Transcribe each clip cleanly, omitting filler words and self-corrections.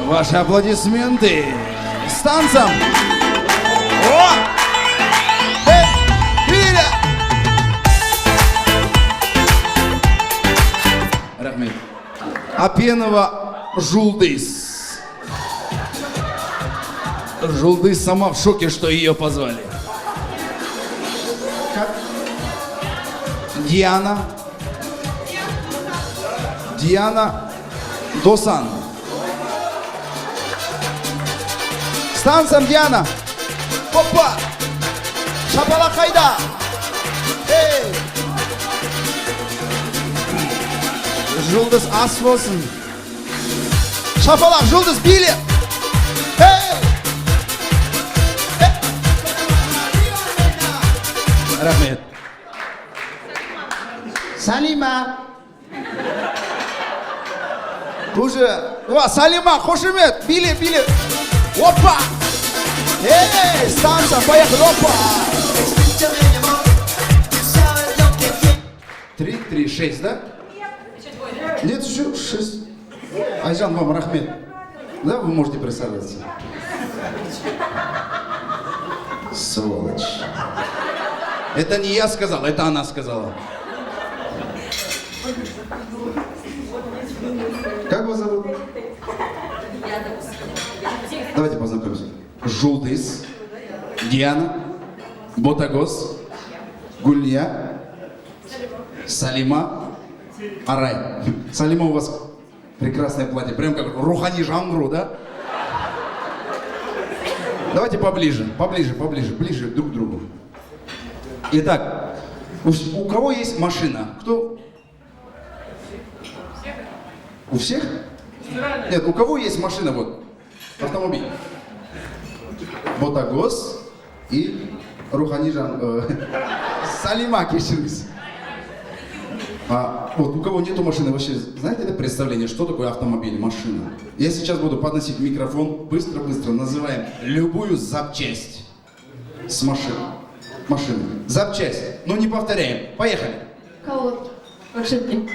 Ваши аплодисменты с танцем. О! Рахмет. Апенова Жулдыс. Жулдыс сама в шоке, что ее позвали. Как? Диана Досан. С танцем, Диана. Опа! Шапала хайда. Эй! Жұлдыз ас болсын. Шапалақ, жұлдыз биле. Рахмет. Салима. Уже. Салима, хошемет. Биле. Опа. Эй, станция, поехали. Опа. 3, 6, да? Нет, еще 6. Айжан, вам рахмет. Да, вы можете представляться? Сволочь. Это не я сказал, это она сказала. Как вас зовут? Давайте познакомимся. Жулдыз, Диана, Ботагос, Гулья, Салима, Арай. Салима, у вас прекрасное платье, прям как Рухани Жангру, да? Давайте поближе, ближе друг к другу. Итак, у кого есть машина? Кто? У всех? Нет, у кого есть машина, вот, автомобиль? Ботагос и Рухани Жангру. Салима Кеширгиз. Вот у кого нету машины, вообще, знаете это представление, что такое автомобиль, машина? Я сейчас буду подносить микрофон, быстро называем любую запчасть с машины. Запчасть, но не повторяем. Поехали. Колодки, подшипник.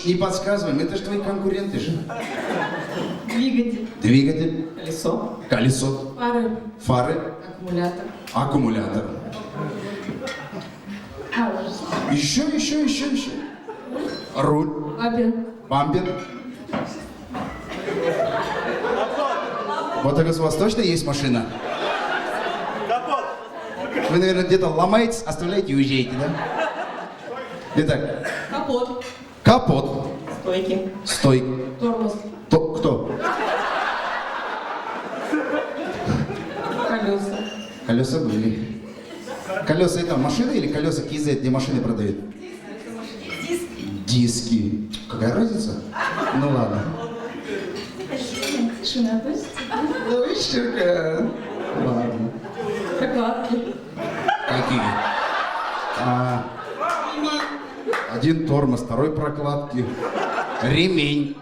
Не подсказываем, это же твои конкуренты же. Двигатель. Колесо. Фары. Аккумулятор. Еще. Руль. Бампер. Вот так у вас точно есть машина? Вы, наверное, где-то ломаетесь, оставляете и уезжаете, да? Итак. Капот. Стойки. Тормоз. Кто? Колеса. Колеса были. Колеса это машина или колеса КЗ, где машины продают? Диски. Какая разница? Ну ладно. Шина относится? Ну, видишь, ладно. Прокладки. Какие? Один тормоз, второй прокладки. Ремень.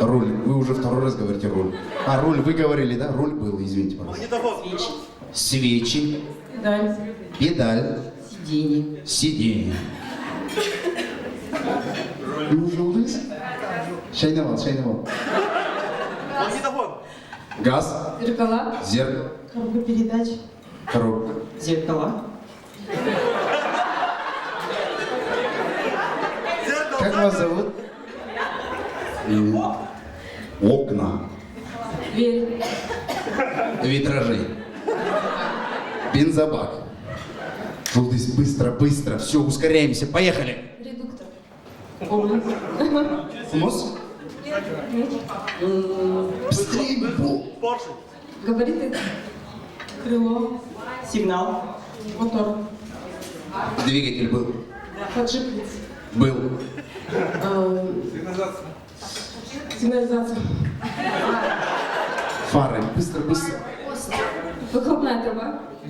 Руль. Вы уже второй раз говорите руль. Руль вы говорили, да? Руль был, извините, пожалуйста. Свечи. Педаль. Сиденье. Вы уже улыбались? Шайнавал. Газ. Зеркало. Коробка передач. Зеркала. Как вас зовут? Окна. Дверь. Витражи. Бензобак. Жулдыз, быстро. Все, ускоряемся. Поехали. Редуктор. Нос. Быстрее. Габариты. Крыло. Сигнал. Мотор. Двигатель был. Подшипник. Был. Сигнализация. Фары. Быстро. Выхлопная труба.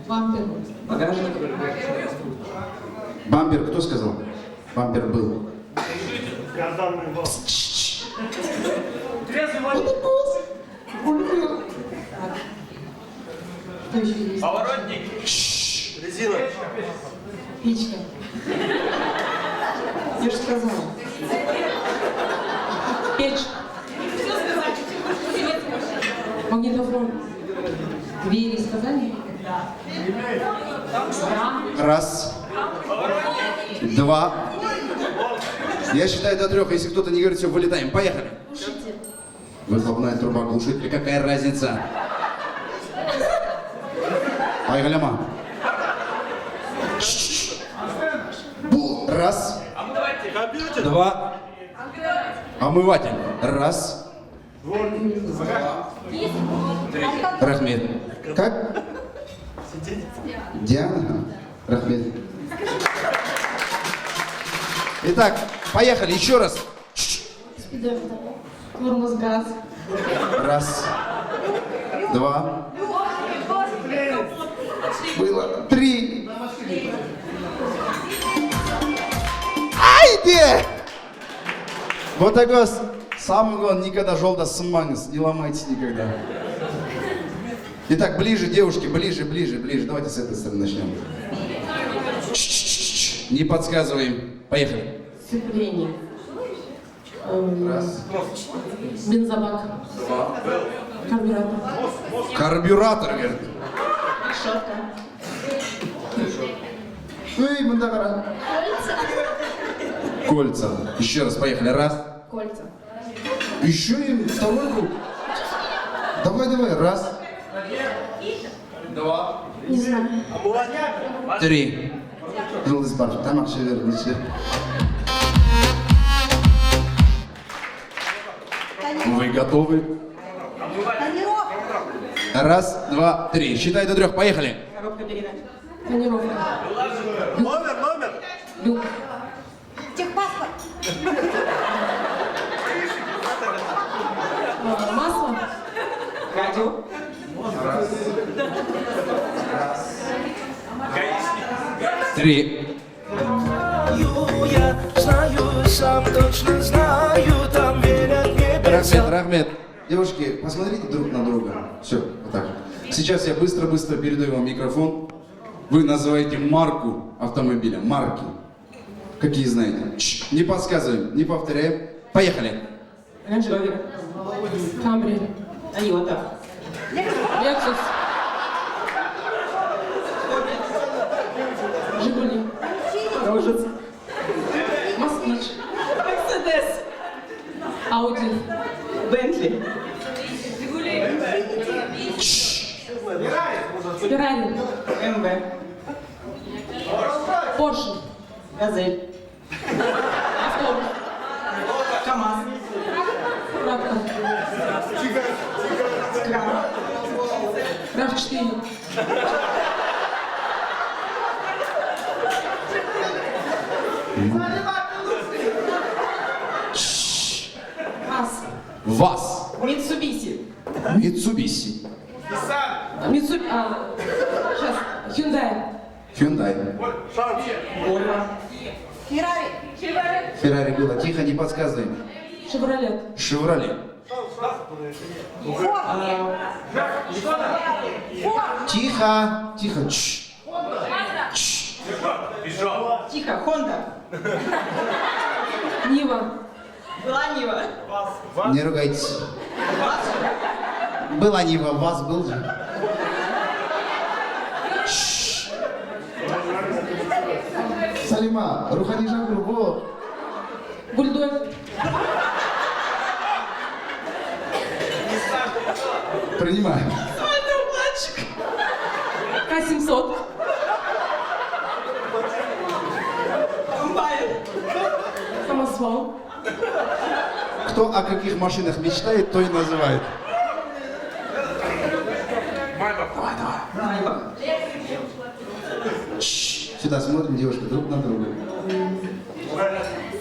Бампер. Багажник. Бампер, кто сказал? Бампер был. Что еще есть? Поворотник. Резина. Печка. Я же сказала. Печь. Магнитофон. Двери сказали? Да. Раз. Два. Я считаю до 3. Если кто-то не говорит, все, вылетаем. Поехали. Глушитель. Выхлопная труба, глушитель. Какая разница? Поехали, мама. Раз. Два. Омыватель. Раз. Рахмет. Как? Диана? Рахмет. Итак, поехали еще раз. Спидометр. Тормоз, газ. Раз. Два. Было 3. Айде! Вот такой самый главный, никогда желтый сымаңыз, не ломайтесь никогда. Итак, ближе, девушки, ближе. Давайте с этой стороны начнем. Не подсказываем. Поехали. Сцепление. Раз. Бензобак. Два. Карбюратор. Карбюратор, говорит. Решетка. Эй, мандагара. Кольца. Еще раз, поехали. Раз. Кольца. Еще и второй круг. Давай. Раз. Два. Не знаю. 3. Жұлдыз бар. Тамақ іше беріңізші. Вы готовы? Раз, два, 3. Считай до 3. Поехали. Коробка передач. Тонировка. Номер. Люк. Техпаспорт. Масло. Радио. Три. Я знаю, сам точно знаю, там верят небеса. Рахмет. Девушки, посмотрите друг на друга. Все, вот так. Сейчас я быстро передаю вам микрофон. Вы называете марку автомобиля. Марки. Какие знаете? Не подсказываем, не повторяем. Поехали. Range Rover. Камри. Toyota. Лексус. Жигули. Рожец. Москвич. Мерседес. Ауди. Бентли. Феррари. МВ. Порше. Газель. Автобус. КамАЗ. Трактор. Кран. RAV4. ВАЗ. ВАЗ. Mitsubishi. Митсубиси. Сейчас. Hyundai. Hyundai. Volvo. Феррари. Феррари было. Тихо, не подсказываем. Шевролет. Шевроле. Тихо. Чш. Тихо. Honda. Нива. Была Нива. Не ругайтесь. Была Нива, ВАЗ был же. Чш. Салима, Рухани Жагур, во. Бульдог. Принимаем. К-700. Комбайн. Самосвал. Кто о каких машинах мечтает, то и называет. Майбах. Чш. Сюда смотрим, девушка, друг на друга.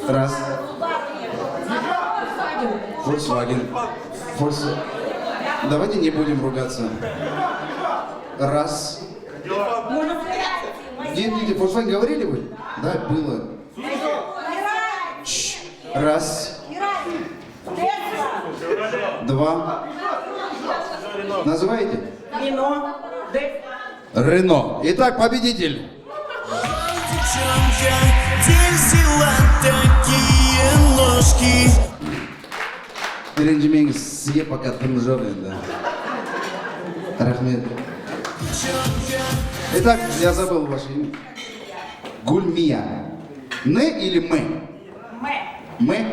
Раз. Volkswagen. Давайте не будем ругаться. Раз. Нет, Volkswagen говорили вы? Да, было. Чш. Раз. Два. Называете? Рено. Рено. Итак, победитель. Девчонка, где взяла так ренжімеңіз, сізге пока тым жоқ енді. Рахмет. Итак, я забыл ваше имя. Гульмия. Мы или мы? Мы.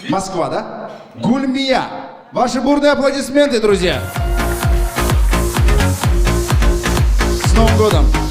Москва, да? Гульмия. Ваши бурные аплодисменты, друзья. С Новым годом!